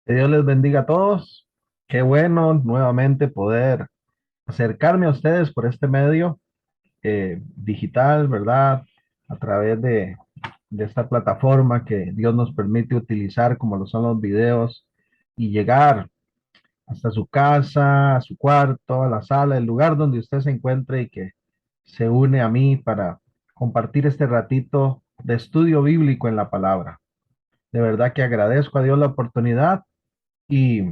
Que Dios les bendiga a todos. Qué bueno nuevamente poder acercarme a ustedes por este medio digital, ¿verdad? A través de esta plataforma que Dios nos permite utilizar, como lo son los videos, y llegar hasta su casa, a su cuarto, a la sala, el lugar donde usted se encuentre y que se une a mí para compartir este ratito de estudio bíblico en la palabra. De verdad que agradezco a Dios la oportunidad y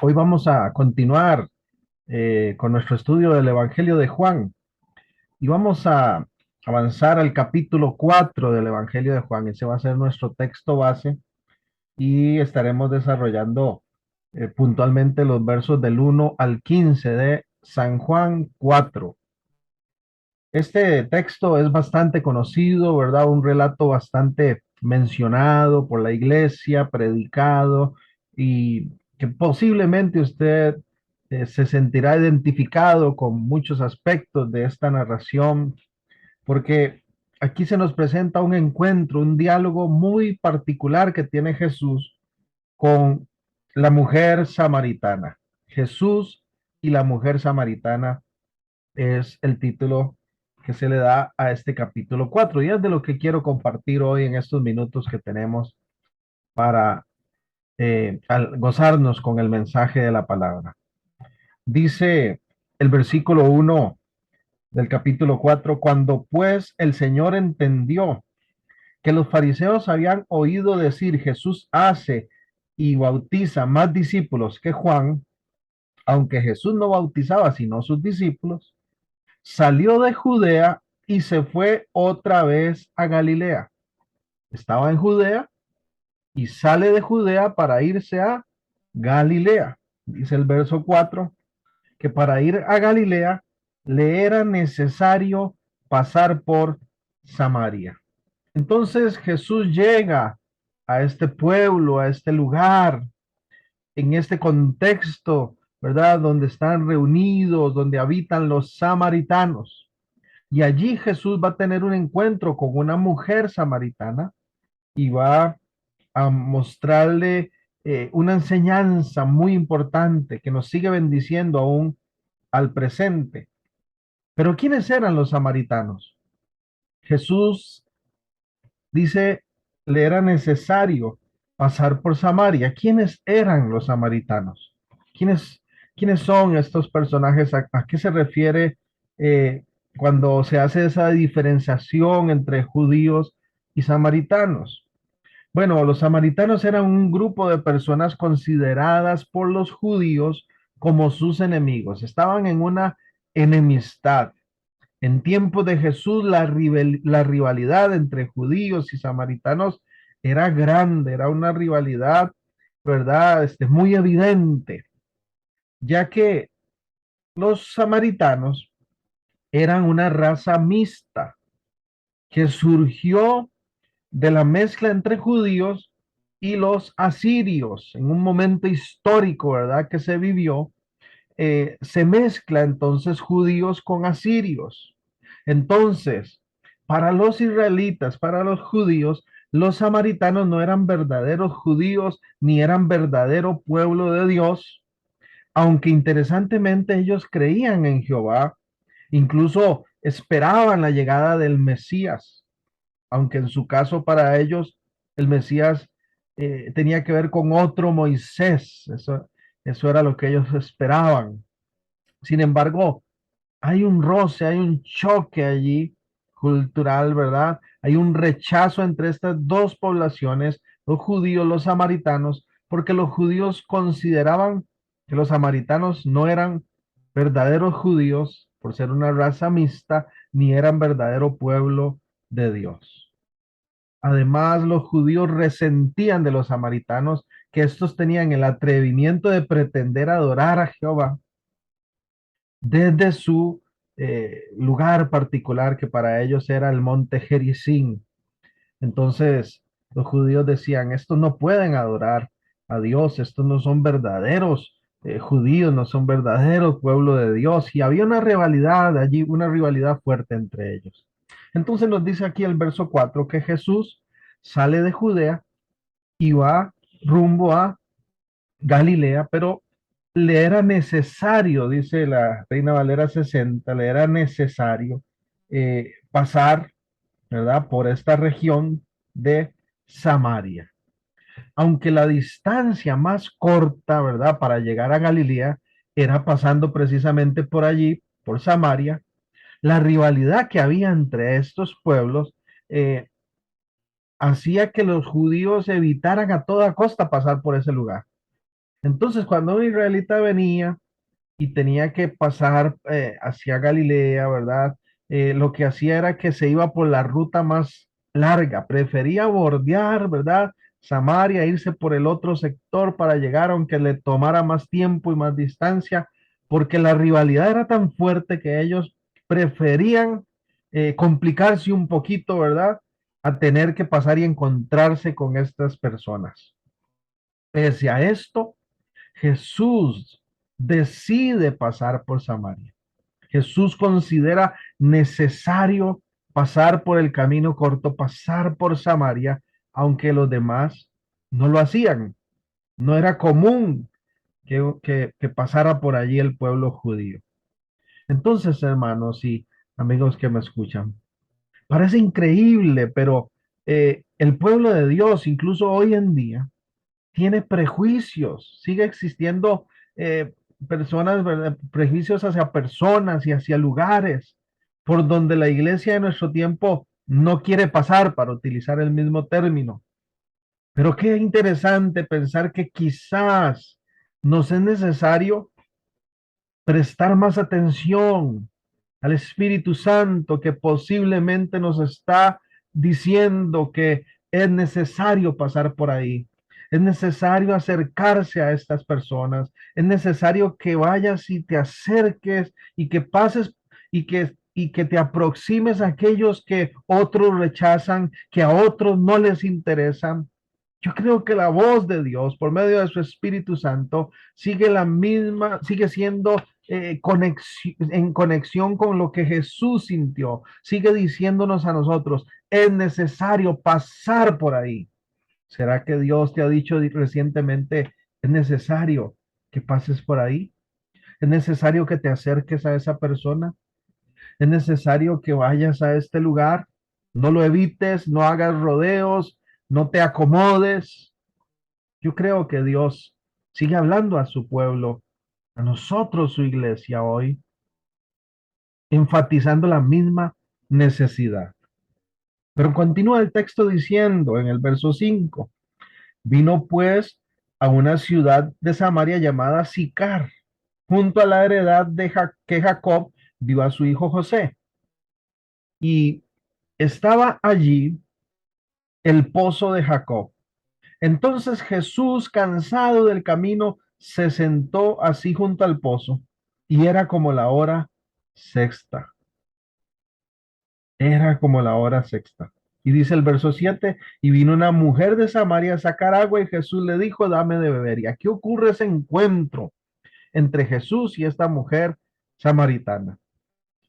hoy vamos a continuar con nuestro estudio del Evangelio de Juan y vamos a avanzar al capítulo 4 del Evangelio de Juan. Ese va a ser nuestro texto base y estaremos desarrollando puntualmente los versos del 1 al 15 de San Juan 4. Este texto es bastante conocido, ¿verdad? Un relato bastante mencionado por la iglesia, predicado y que posiblemente usted se sentirá identificado con muchos aspectos de esta narración, porque aquí se nos presenta un encuentro, un diálogo muy particular que tiene Jesús con la mujer samaritana. Jesús y la mujer samaritana es el título que se le da a este capítulo 4 y es de lo que quiero compartir hoy en estos minutos que tenemos para gozarnos con el mensaje de la palabra. Dice el versículo 1 del capítulo 4: cuando pues el Señor entendió que los fariseos habían oído decir, Jesús hace y bautiza más discípulos que Juan, aunque Jesús no bautizaba sino sus discípulos, salió de Judea y se fue otra vez a Galilea. Estaba en Judea y sale de Judea para irse a Galilea. Dice el verso 4 que para ir a Galilea le era necesario pasar por Samaria. Entonces Jesús llega a este pueblo, a este lugar, en este contexto, ¿verdad? Donde están reunidos, donde habitan los samaritanos. Y allí Jesús va a tener un encuentro con una mujer samaritana y va a mostrarle una enseñanza muy importante que nos sigue bendiciendo aún al presente. Pero ¿quiénes eran los samaritanos? Jesús dice, le era necesario pasar por Samaria. ¿Quiénes eran los samaritanos? ¿Quiénes, quiénes son estos personajes? A qué se refiere eh, cuando se hace esa diferenciación entre judíos y samaritanos? Bueno, los samaritanos eran un grupo de personas consideradas por los judíos como sus enemigos. Estaban en una enemistad. En tiempos de Jesús, la rivalidad entre judíos y samaritanos era grande, era una rivalidad, ¿verdad? Muy evidente, ya que los samaritanos eran una raza mixta que surgió de la mezcla entre judíos y los asirios en un momento histórico, ¿verdad? Que se vivió, se mezcla entonces judíos con asirios. Entonces, para los israelitas, para los judíos, los samaritanos no eran verdaderos judíos ni eran verdadero pueblo de Dios, aunque interesantemente ellos creían en Jehová, incluso esperaban la llegada del Mesías, aunque en su caso para ellos el Mesías tenía que ver con otro Moisés, eso era lo que ellos esperaban. Sin embargo, hay un roce, hay un choque allí cultural, ¿verdad? Hay un rechazo entre estas dos poblaciones, los judíos, los samaritanos, porque los judíos consideraban que los samaritanos no eran verdaderos judíos por ser una raza mixta, ni eran verdadero pueblo de Dios. Además, los judíos resentían de los samaritanos que estos tenían el atrevimiento de pretender adorar a Jehová desde su lugar particular que para ellos era el monte Gerizim. Entonces los judíos decían, estos no pueden adorar a Dios, estos no son verdaderos judíos, no son verdaderos pueblo de Dios. Y había una rivalidad allí, una rivalidad fuerte entre ellos. Entonces nos dice aquí el verso 4 que Jesús sale de Judea y va rumbo a Galilea, pero le era necesario, dice la Reina Valera 60, le era necesario pasar, ¿verdad?, por esta región de Samaria. Aunque la distancia más corta, ¿verdad?, para llegar a Galilea era pasando precisamente por allí, por Samaria, la rivalidad que había entre estos pueblos eh, hacía que los judíos evitaran a toda costa pasar por ese lugar. Entonces, cuando un israelita venía y tenía que pasar hacia Galilea, ¿verdad? Lo que hacía era que se iba por la ruta más larga, prefería bordear, ¿verdad? Samaria, irse por el otro sector para llegar, aunque le tomara más tiempo y más distancia, porque la rivalidad era tan fuerte que ellos preferían complicarse un poquito, ¿verdad? A tener que pasar y encontrarse con estas personas. Pese a esto, Jesús decide pasar por Samaria. Jesús considera necesario pasar por el camino corto, pasar por Samaria, aunque los demás no lo hacían. No era común que pasara por allí el pueblo judío. Entonces, hermanos y amigos que me escuchan, parece increíble, pero el pueblo de Dios, incluso hoy en día, tiene prejuicios, sigue existiendo eh, personas, ¿verdad?, prejuicios hacia personas y hacia lugares por donde la iglesia de nuestro tiempo no quiere pasar, para utilizar el mismo término. Pero qué interesante pensar que quizás nos es necesario prestar más atención al Espíritu Santo, que posiblemente nos está diciendo que es necesario pasar por ahí. Es necesario acercarse a estas personas. Es necesario que vayas y te acerques y que pases y que te aproximes a aquellos que otros rechazan, que a otros no les interesan. Yo creo que la voz de Dios por medio de su Espíritu Santo sigue la misma, sigue siendo en conexión con lo que Jesús sintió. Sigue diciéndonos a nosotros, es necesario pasar por ahí. ¿Será que Dios te ha dicho recientemente, es necesario que pases por ahí? ¿Es necesario que te acerques a esa persona? ¿Es necesario que vayas a este lugar? No lo evites, no hagas rodeos, no te acomodes. Yo creo que Dios sigue hablando a su pueblo, a nosotros, su iglesia hoy, enfatizando la misma necesidad. Pero continúa el texto diciendo en el verso 5, vino pues a una ciudad de Samaria llamada Sicar, junto a la heredad que Jacob dio a su hijo José. Y estaba allí el pozo de Jacob. Entonces Jesús, cansado del camino, se sentó así junto al pozo, y era como la hora sexta. Era como la hora sexta. Y dice el verso 7, y vino una mujer de Samaria a sacar agua, y Jesús le dijo, dame de beber. Y aquí ocurre ese encuentro entre Jesús y esta mujer samaritana.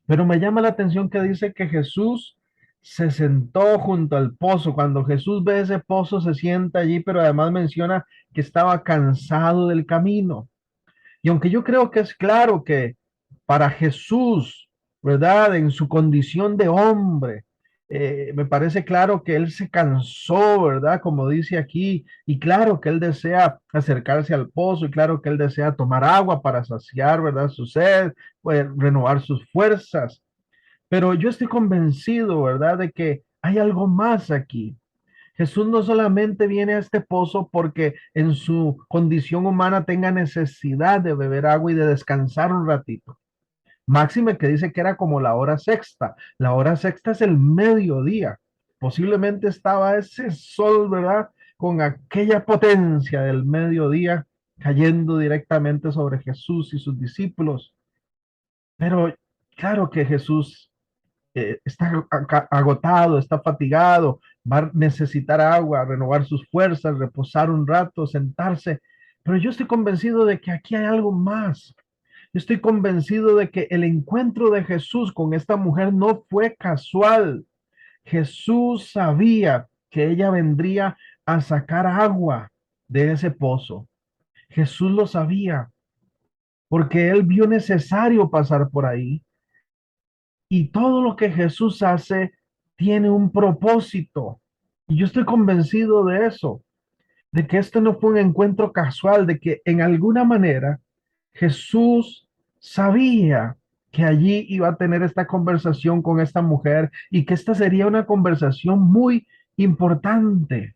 Pero me llama la atención que dice que Jesús se sentó junto al pozo. Cuando Jesús ve ese pozo, se sienta allí, pero además menciona que estaba cansado del camino. Y aunque yo creo que es claro que para Jesús, ¿verdad? En su condición de hombre, me parece claro que él se cansó, ¿verdad? Como dice aquí, y claro que él desea acercarse al pozo, y claro que él desea tomar agua para saciar, ¿verdad? Su sed, pues, renovar sus fuerzas. Pero yo estoy convencido, ¿verdad? De que hay algo más aquí. Jesús no solamente viene a este pozo porque en su condición humana tenga necesidad de beber agua y de descansar un ratito. Máxime que dice que era como la hora sexta. La hora sexta es el mediodía. Posiblemente estaba ese sol, ¿verdad? Con aquella potencia del mediodía cayendo directamente sobre Jesús y sus discípulos. Pero claro que Jesús está agotado, está fatigado, va a necesitar agua, renovar sus fuerzas, reposar un rato, sentarse. Pero yo estoy convencido de que aquí hay algo más. Yo estoy convencido de que el encuentro de Jesús con esta mujer no fue casual. Jesús sabía que ella vendría a sacar agua de ese pozo. Jesús lo sabía, porque él vio necesario pasar por ahí. Y todo lo que Jesús hace tiene un propósito. Y yo estoy convencido de eso, de que esto no fue un encuentro casual, de que en alguna manera Jesús sabía que allí iba a tener esta conversación con esta mujer y que esta sería una conversación muy importante.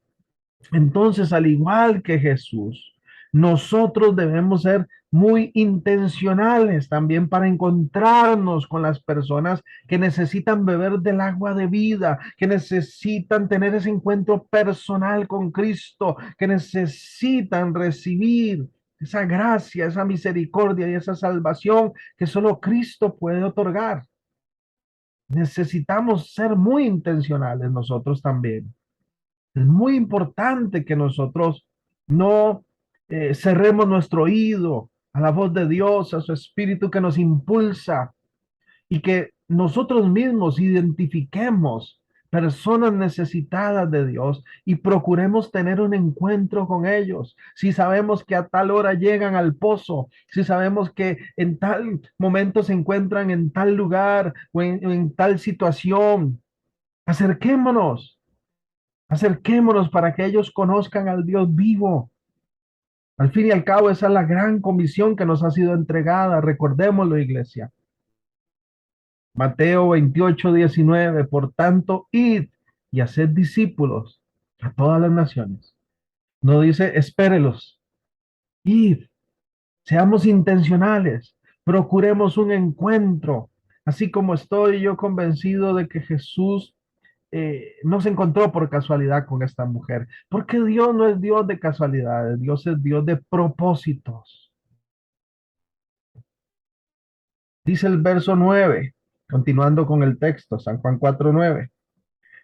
Entonces, al igual que Jesús, nosotros debemos ser muy intencionales también para encontrarnos con las personas que necesitan beber del agua de vida, que necesitan tener ese encuentro personal con Cristo, que necesitan recibir esa gracia, esa misericordia y esa salvación que solo Cristo puede otorgar. Necesitamos ser muy intencionales nosotros también. Es muy importante que nosotros no cerremos nuestro oído a la voz de Dios, a su espíritu que nos impulsa y que nosotros mismos identifiquemos personas necesitadas de Dios y procuremos tener un encuentro con ellos. Si sabemos que a tal hora llegan al pozo, si sabemos que en tal momento se encuentran en tal lugar o en tal situación, acerquémonos. Acerquémonos para que ellos conozcan al Dios vivo. Al fin y al cabo, esa es la gran comisión que nos ha sido entregada. Recordémoslo, iglesia. Mateo 28:19. Por tanto, id y haced discípulos a todas las naciones. No dice, espérelos. Id, seamos intencionales. Procuremos un encuentro. Así como estoy yo convencido de que Jesús no se encontró por casualidad con esta mujer, porque Dios no es Dios de casualidades, Dios es Dios de propósitos. Dice el verso 9, continuando con el texto, San Juan 4:9.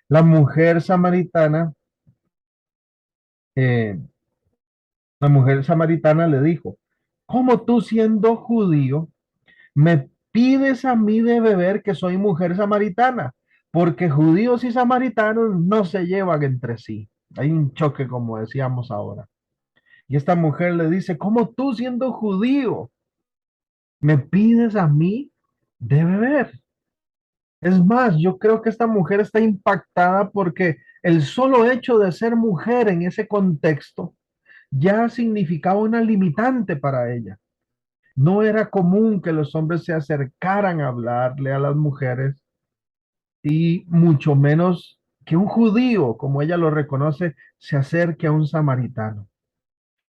La mujer samaritana, eh, la mujer samaritana le dijo, ¿cómo tú siendo judío me pides a mí de beber que soy mujer samaritana? Porque judíos y samaritanos no se llevan entre sí. Hay un choque, como decíamos ahora. Y esta mujer le dice, ¿cómo tú siendo judío me pides a mí de beber? Es más, yo creo que esta mujer está impactada porque el solo hecho de ser mujer en ese contexto ya significaba una limitante para ella. No era común que los hombres se acercaran a hablarle a las mujeres y mucho menos que un judío, como ella lo reconoce, se acerque a un samaritano.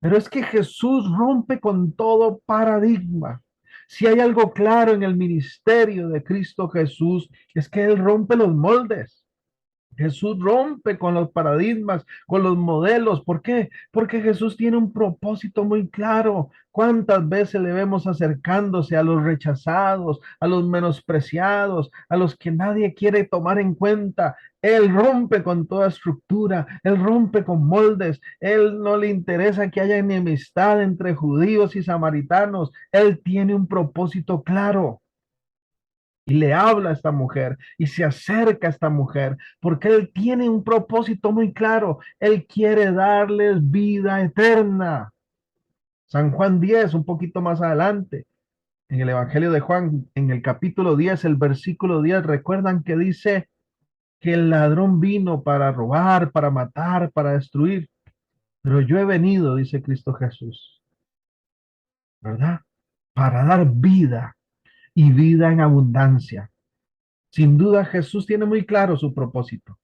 Pero es que Jesús rompe con todo paradigma. Si hay algo claro en el ministerio de Cristo Jesús, es que Él rompe los moldes. Jesús rompe con los paradigmas, con los modelos. ¿Por qué? Porque Jesús tiene un propósito muy claro. ¿Cuántas veces le vemos acercándose a los rechazados, a los menospreciados, a los que nadie quiere tomar en cuenta? Él rompe con toda estructura, él rompe con moldes, él no le interesa que haya enemistad entre judíos y samaritanos. Él tiene un propósito claro y le habla a esta mujer y se acerca a esta mujer porque él tiene un propósito muy claro. Él quiere darles vida eterna. San Juan 10, un poquito más adelante, en el Evangelio de Juan, en el capítulo 10, el versículo 10, recuerdan que dice que el ladrón vino para robar, para matar, para destruir. Pero yo he venido, dice Cristo Jesús, ¿verdad? Para dar vida y vida en abundancia. Sin duda, Jesús tiene muy claro su propósito.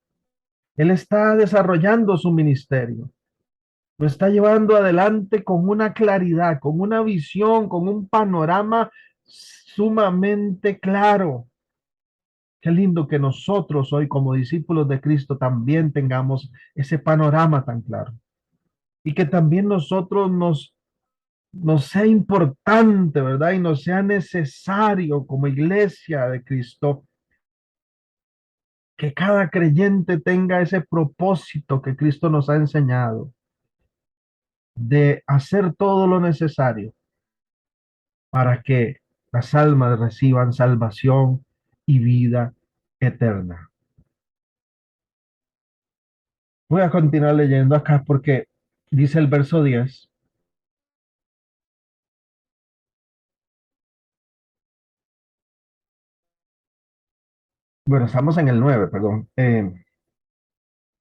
Él está desarrollando su ministerio. Lo está llevando adelante con una claridad, con una visión, con un panorama sumamente claro. Qué lindo que nosotros hoy como discípulos de Cristo también tengamos ese panorama tan claro. Y que también nosotros nos sea importante, ¿verdad? Y nos sea necesario como iglesia de Cristo que cada creyente tenga ese propósito que Cristo nos ha enseñado de hacer todo lo necesario para que las almas reciban salvación y vida eterna. Voy a continuar leyendo acá porque dice el verso 10, Bueno, estamos en el 9, perdón.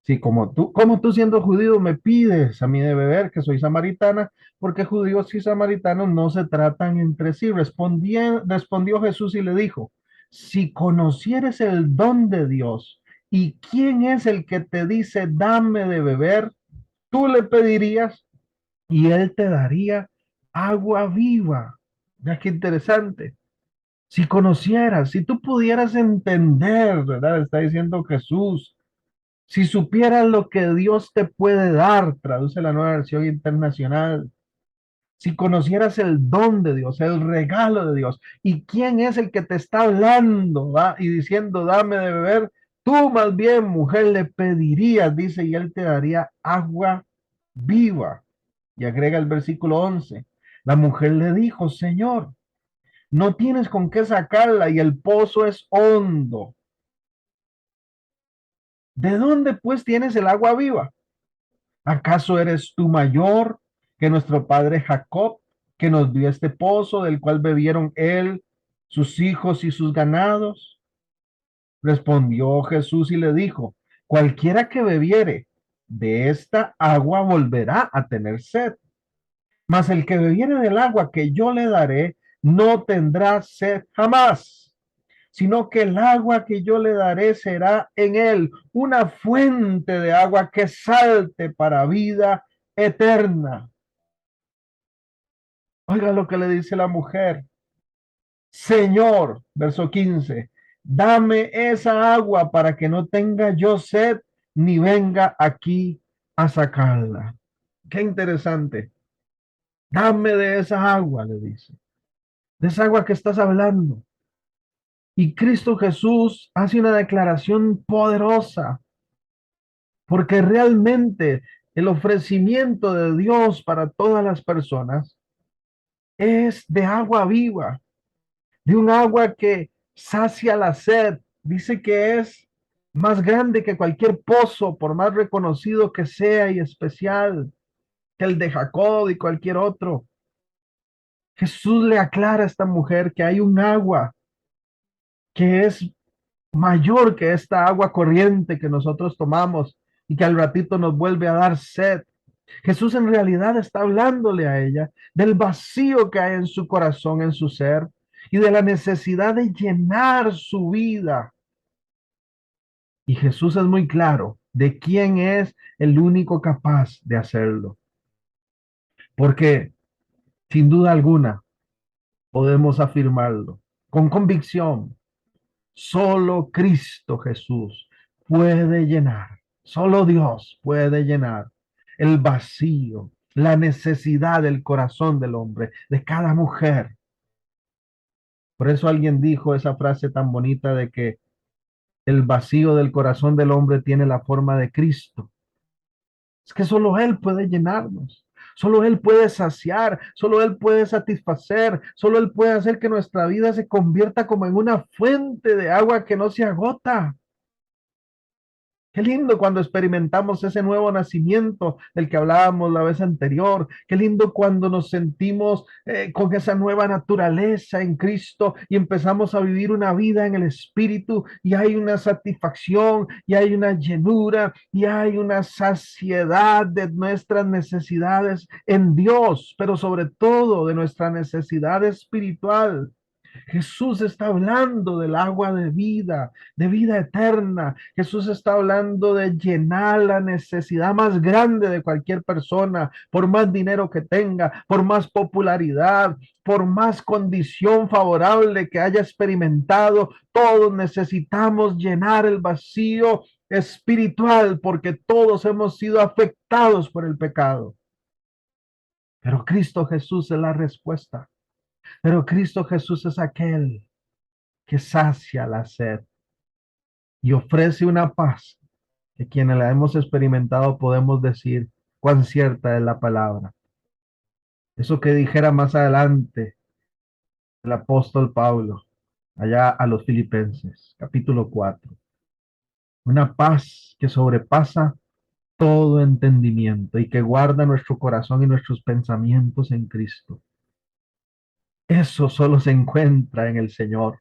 Sí, como tú siendo judío me pides a mí de beber, que soy samaritana, porque judíos y samaritanos no se tratan entre sí. Respondió Jesús y le dijo, si conocieres el don de Dios y quién es el que te dice, dame de beber, tú le pedirías y él te daría agua viva. Ya qué interesante. Si conocieras, si tú pudieras entender, ¿verdad? Está diciendo Jesús, si supieras lo que Dios te puede dar, traduce la nueva versión internacional. Si conocieras el don de Dios, el regalo de Dios, y quién es el que te está hablando, ¿va? Y diciendo, dame de beber, tú más bien, mujer, le pedirías, dice, y él te daría agua viva. Y agrega el versículo 11. La mujer le dijo, Señor, no tienes con qué sacarla y el pozo es hondo. ¿De dónde pues tienes el agua viva? ¿Acaso eres tú mayor que nuestro padre Jacob, que nos dio este pozo del cual bebieron él, sus hijos y sus ganados? Respondió Jesús y le dijo, cualquiera que bebiere de esta agua volverá a tener sed, mas el que bebiere del agua que yo le daré no tendrá sed jamás, sino que el agua que yo le daré será en él una fuente de agua que salte para vida eterna. Oiga lo que le dice la mujer. Señor, verso 15, dame esa agua para que no tenga yo sed ni venga aquí a sacarla. Qué interesante. Dame de esa agua, le dice. De esa agua que estás hablando. Y Cristo Jesús hace una declaración poderosa, porque realmente el ofrecimiento de Dios para todas las personas es de agua viva, de un agua que sacia la sed. Dice que es más grande que cualquier pozo, por más reconocido que sea y especial que el de Jacob y cualquier otro. Jesús le aclara a esta mujer que hay un agua que es mayor que esta agua corriente que nosotros tomamos y que al ratito nos vuelve a dar sed. Jesús en realidad está hablándole a ella del vacío que hay en su corazón, en su ser, y de la necesidad de llenar su vida. Y Jesús es muy claro de quién es el único capaz de hacerlo. Porque sin duda alguna podemos afirmarlo con convicción. Solo Cristo Jesús puede llenar, solo Dios puede llenar el vacío, la necesidad del corazón del hombre, de cada mujer. Por eso alguien dijo esa frase tan bonita de que el vacío del corazón del hombre tiene la forma de Cristo. Es que solo Él puede llenarnos. Solo Él puede saciar, solo Él puede satisfacer, solo Él puede hacer que nuestra vida se convierta como en una fuente de agua que no se agota. Qué lindo cuando experimentamos ese nuevo nacimiento del que hablábamos la vez anterior. Qué lindo cuando nos sentimos con esa nueva naturaleza en Cristo y empezamos a vivir una vida en el Espíritu y hay una satisfacción y hay una llenura y hay una saciedad de nuestras necesidades en Dios, pero sobre todo de nuestra necesidad espiritual. Jesús está hablando del agua de vida eterna. Jesús está hablando de llenar la necesidad más grande de cualquier persona, por más dinero que tenga, por más popularidad, por más condición favorable que haya experimentado. Todos necesitamos llenar el vacío espiritual porque todos hemos sido afectados por el pecado. Pero Cristo Jesús es la respuesta. Pero Cristo Jesús es aquel que sacia la sed y ofrece una paz que quienes la hemos experimentado podemos decir cuán cierta es la palabra. Eso que dijera más adelante el apóstol Pablo, allá a los Filipenses, capítulo 4. Una paz que sobrepasa todo entendimiento y que guarda nuestro corazón y nuestros pensamientos en Cristo. Eso solo se encuentra en el Señor.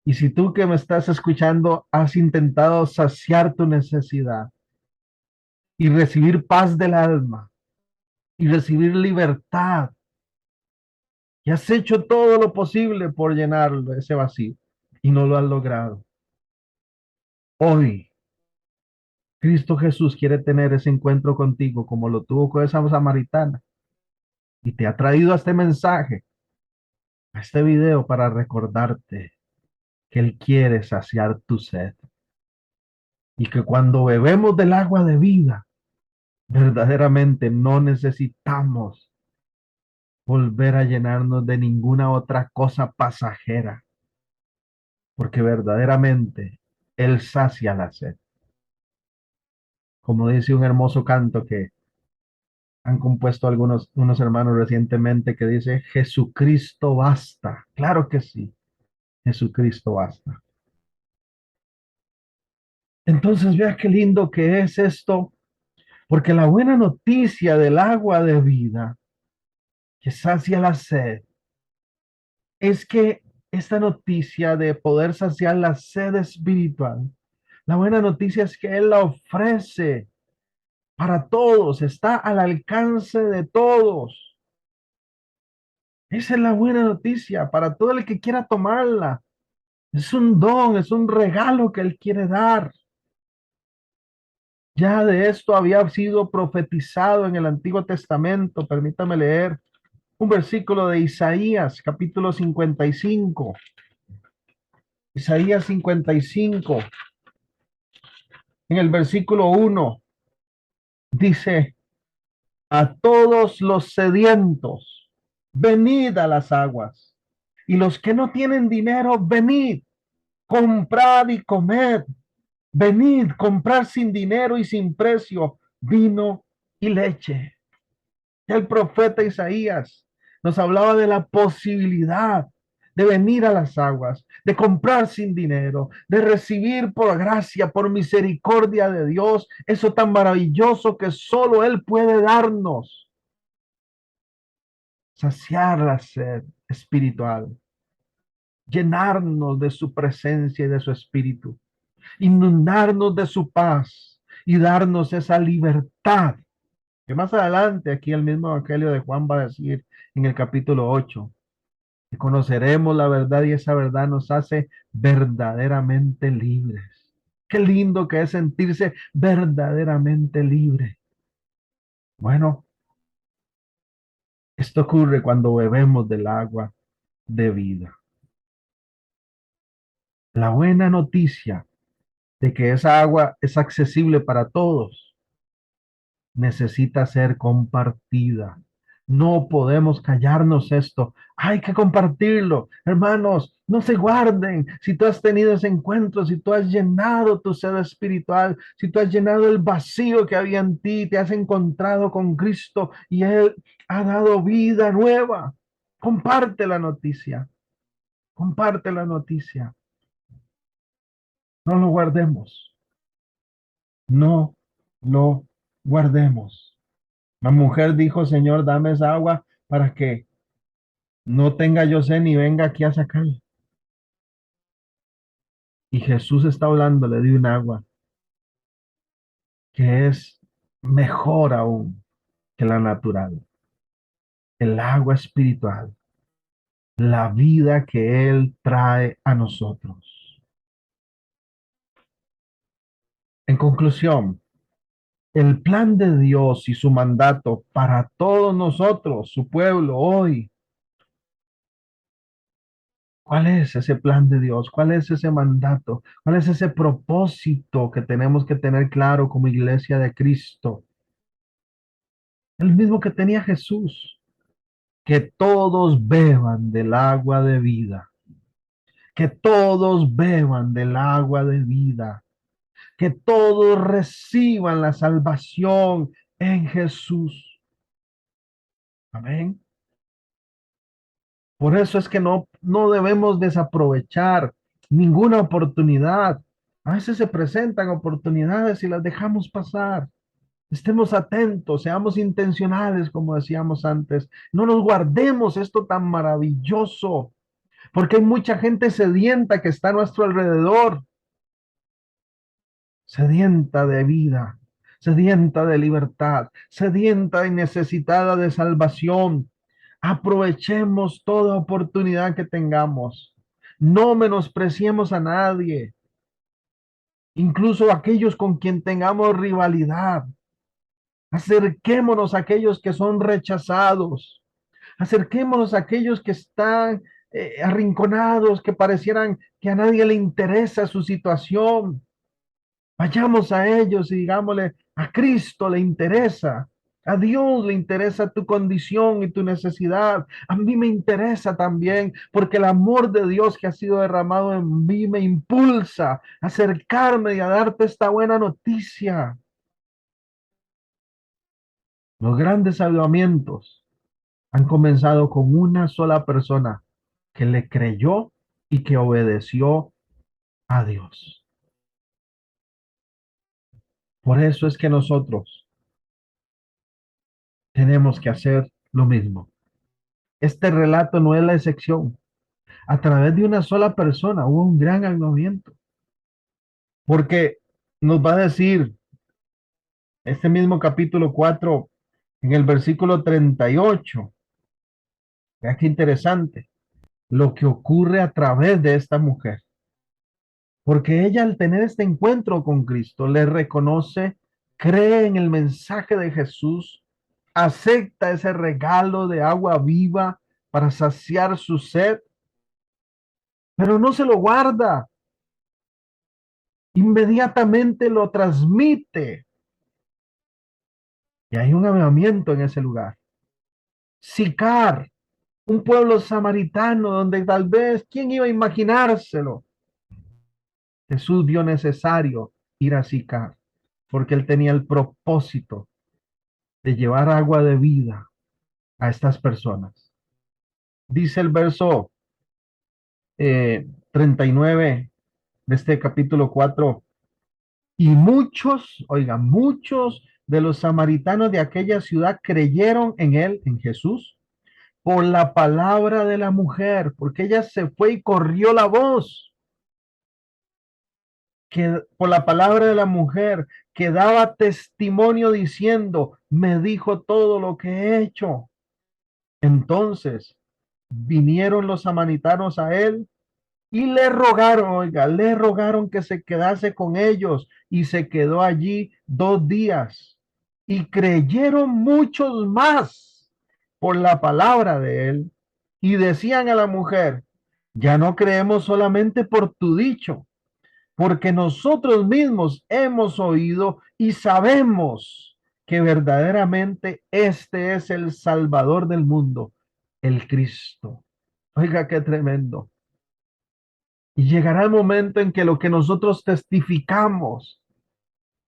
Y si tú que me estás escuchando has intentado saciar tu necesidad y recibir paz del alma y recibir libertad, y has hecho todo lo posible por llenar ese vacío y no lo has logrado, hoy Cristo Jesús quiere tener ese encuentro contigo como lo tuvo con esa samaritana y te ha traído a este mensaje, a este video para recordarte que Él quiere saciar tu sed y que cuando bebemos del agua de vida, verdaderamente no necesitamos volver a llenarnos de ninguna otra cosa pasajera, porque verdaderamente Él sacia la sed. Como dice un hermoso canto que han compuesto unos hermanos recientemente que dice, Jesucristo basta. Claro que sí, Jesucristo basta. Entonces, vea qué lindo que es esto, porque la buena noticia del agua de vida que sacia la sed es que esta noticia de poder saciar la sed espiritual, la buena noticia es que Él la ofrece para todos, está al alcance de todos. Esa es la buena noticia para todo el que quiera tomarla. Es un don, es un regalo que Él quiere dar. Ya de esto había sido profetizado en el Antiguo Testamento. Permítame leer un versículo de Isaías, capítulo 55. Isaías 55, en el versículo 1, dice, a todos los sedientos, venid a las aguas, y los que no tienen dinero, venid, comprad y comed. Venid, comprar sin dinero y sin precio vino y leche. El profeta Isaías nos hablaba de la posibilidad de venir a las aguas, de comprar sin dinero, de recibir por gracia, por misericordia de Dios, eso tan maravilloso que solo Él puede darnos, saciar la sed espiritual, llenarnos de su presencia y de su espíritu, inundarnos de su paz y darnos esa libertad que más adelante aquí el mismo Evangelio de Juan va a decir en el capítulo 8 que conoceremos la verdad y esa verdad nos hace verdaderamente libres. Qué lindo que es sentirse verdaderamente libre. Bueno, esto ocurre cuando bebemos del agua de vida. La buena noticia de que esa agua es accesible para todos necesita ser compartida. No podemos callarnos esto. Hay que compartirlo. Hermanos, no se guarden. Si tú has tenido ese encuentro, si tú has llenado tu sed espiritual, si tú has llenado el vacío que había en ti, te has encontrado con Cristo y Él ha dado vida nueva. Comparte la noticia. Comparte la noticia. No lo guardemos. No lo guardemos. La mujer dijo, Señor, dame esa agua para que no tenga yo sed ni venga aquí a sacar. Y Jesús está hablándole de un agua que es mejor aún que la natural, el agua espiritual, la vida que Él trae a nosotros. En conclusión, el plan de Dios y su mandato para todos nosotros, su pueblo, hoy. ¿Cuál es ese plan de Dios? ¿Cuál es ese mandato? ¿Cuál es ese propósito que tenemos que tener claro como iglesia de Cristo? El mismo que tenía Jesús, que todos beban del agua de vida, que todos beban del agua de vida, que todos reciban la salvación en Jesús. Amén. Por eso es que no debemos desaprovechar ninguna oportunidad. A veces se presentan oportunidades y las dejamos pasar. Estemos atentos, seamos intencionales, como decíamos antes. No nos guardemos esto tan maravilloso, Porque hay mucha gente sedienta que está a nuestro alrededor, sedienta de vida, sedienta de libertad, sedienta y necesitada de salvación. Aprovechemos toda oportunidad que tengamos. No menospreciemos a nadie, incluso aquellos con quien tengamos rivalidad. Acerquémonos a aquellos que son rechazados. Acerquémonos a aquellos que están arrinconados, que parecieran que a nadie le interesa su situación. Vayamos a ellos y digámosle, a Cristo le interesa, a Dios le interesa tu condición y tu necesidad. A mí me interesa también, porque el amor de Dios que ha sido derramado en mí me impulsa a acercarme y a darte esta buena noticia. Los grandes avivamientos han comenzado con una sola persona que le creyó y que obedeció a Dios. Por eso es que nosotros tenemos que hacer lo mismo. Este relato no es la excepción. A través de una sola persona hubo un gran avivamiento, porque nos va a decir este mismo capítulo 4 en el versículo 38. Vea qué interesante lo que ocurre a través de esta mujer, porque ella al tener este encuentro con Cristo le reconoce, cree en el mensaje de Jesús, acepta ese regalo de agua viva para saciar su sed, pero no se lo guarda, inmediatamente lo transmite. Y hay un avivamiento en ese lugar. Sicar, un pueblo samaritano donde tal vez, ¿quién iba a imaginárselo? Jesús vio necesario ir a Sicar, porque él tenía el propósito de llevar agua de vida a estas personas. Dice el verso 39 de este capítulo 4. Y muchos, oiga, muchos de los samaritanos de aquella ciudad creyeron en él, en Jesús, por la palabra de la mujer, porque ella se fue y corrió la voz, que por la palabra de la mujer, que daba testimonio diciendo, me dijo todo lo que he hecho. Entonces vinieron los samaritanos a él y le rogaron, oiga, le rogaron que se quedase con ellos y se quedó allí 2 días. Y creyeron muchos más por la palabra de él. Y decían a la mujer, ya no creemos solamente por tu dicho, porque nosotros mismos hemos oído y sabemos que verdaderamente este es el Salvador del mundo, el Cristo. Oiga, qué tremendo. Y llegará el momento en que lo que nosotros testificamos,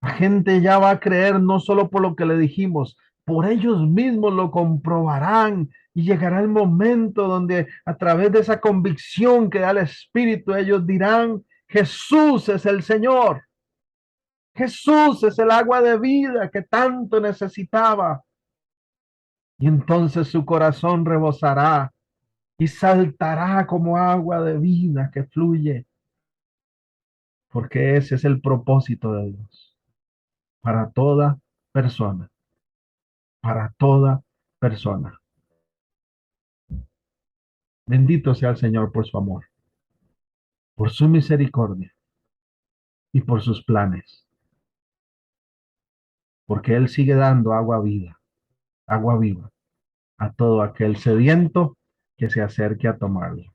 la gente ya va a creer no solo por lo que le dijimos, por ellos mismos lo comprobarán. Y llegará el momento donde a través de esa convicción que da el Espíritu, ellos dirán, Jesús es el Señor. Jesús es el agua de vida que tanto necesitaba. Y entonces su corazón rebosará y saltará como agua de vida que fluye, porque ese es el propósito de Dios para toda persona, para toda persona. Bendito sea el Señor por su amor, por su misericordia y por sus planes, porque Él sigue dando agua viva, agua viva a todo aquel sediento que se acerque a tomarlo.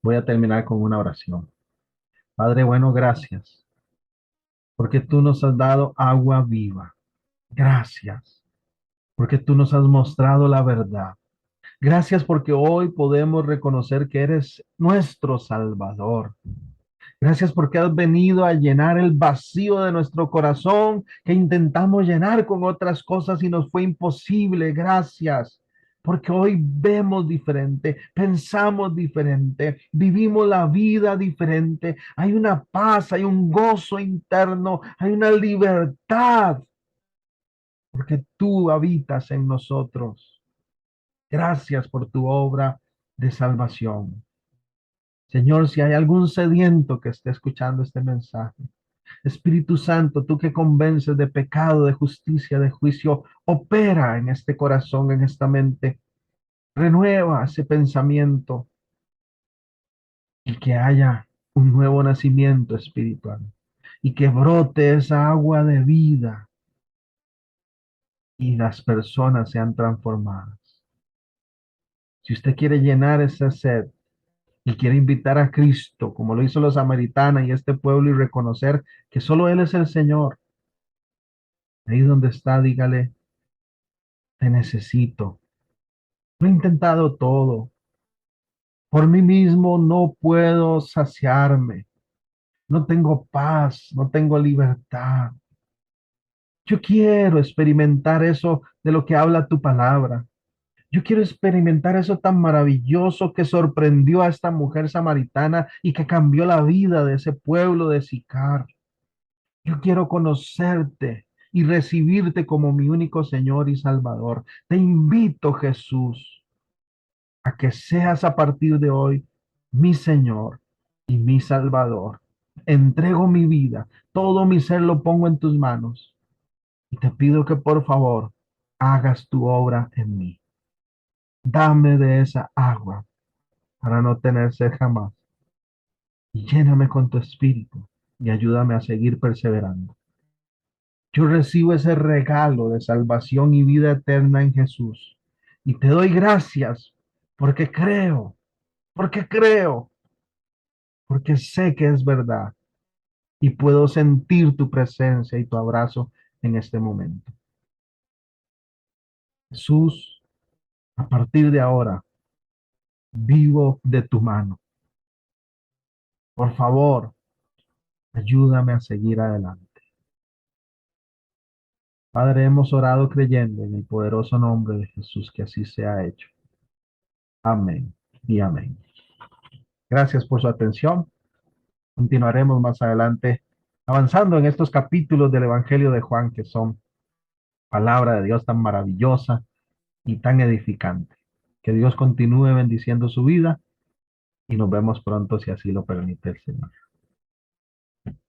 Voy a terminar con una oración. Padre bueno, gracias, porque tú nos has dado agua viva. Gracias, porque tú nos has mostrado la verdad. Gracias porque hoy podemos reconocer que eres nuestro Salvador. Gracias porque has venido a llenar el vacío de nuestro corazón que intentamos llenar con otras cosas y nos fue imposible. Gracias porque hoy vemos diferente, pensamos diferente, vivimos la vida diferente. Hay una paz, hay un gozo interno, hay una libertad porque tú habitas en nosotros. Gracias por tu obra de salvación. Señor, si hay algún sediento que esté escuchando este mensaje, Espíritu Santo, tú que convences de pecado, de justicia, de juicio, opera en este corazón, en esta mente, renueva ese pensamiento y que haya un nuevo nacimiento espiritual y que brote esa agua de vida y las personas sean transformadas. Si usted quiere llenar esa sed y quiere invitar a Cristo, como lo hizo los samaritanos y este pueblo, y reconocer que solo Él es el Señor, ahí donde está, dígale, te necesito. Lo he intentado todo. Por mí mismo no puedo saciarme. No tengo paz, no tengo libertad. Yo quiero experimentar eso de lo que habla tu palabra. Yo quiero experimentar eso tan maravilloso que sorprendió a esta mujer samaritana y que cambió la vida de ese pueblo de Sicar. Yo quiero conocerte y recibirte como mi único Señor y Salvador. Te invito, Jesús, a que seas a partir de hoy mi Señor y mi Salvador. Entrego mi vida, todo mi ser lo pongo en tus manos y te pido que por favor hagas tu obra en mí. Dame de esa agua para no tener sed jamás y lléname con tu espíritu y ayúdame a seguir perseverando. Yo recibo ese regalo de salvación y vida eterna en Jesús y te doy gracias porque creo, porque creo, porque sé que es verdad y puedo sentir tu presencia y tu abrazo en este momento. Jesús, a partir de ahora, vivo de tu mano. Por favor, ayúdame a seguir adelante. Padre, hemos orado creyendo en el poderoso nombre de Jesús, que así sea hecho. Amén y amén. Gracias por su atención. Continuaremos más adelante avanzando en estos capítulos del Evangelio de Juan, que son palabra de Dios tan maravillosa y tan edificante. Que Dios continúe bendiciendo su vida y nos vemos pronto si así lo permite el Señor.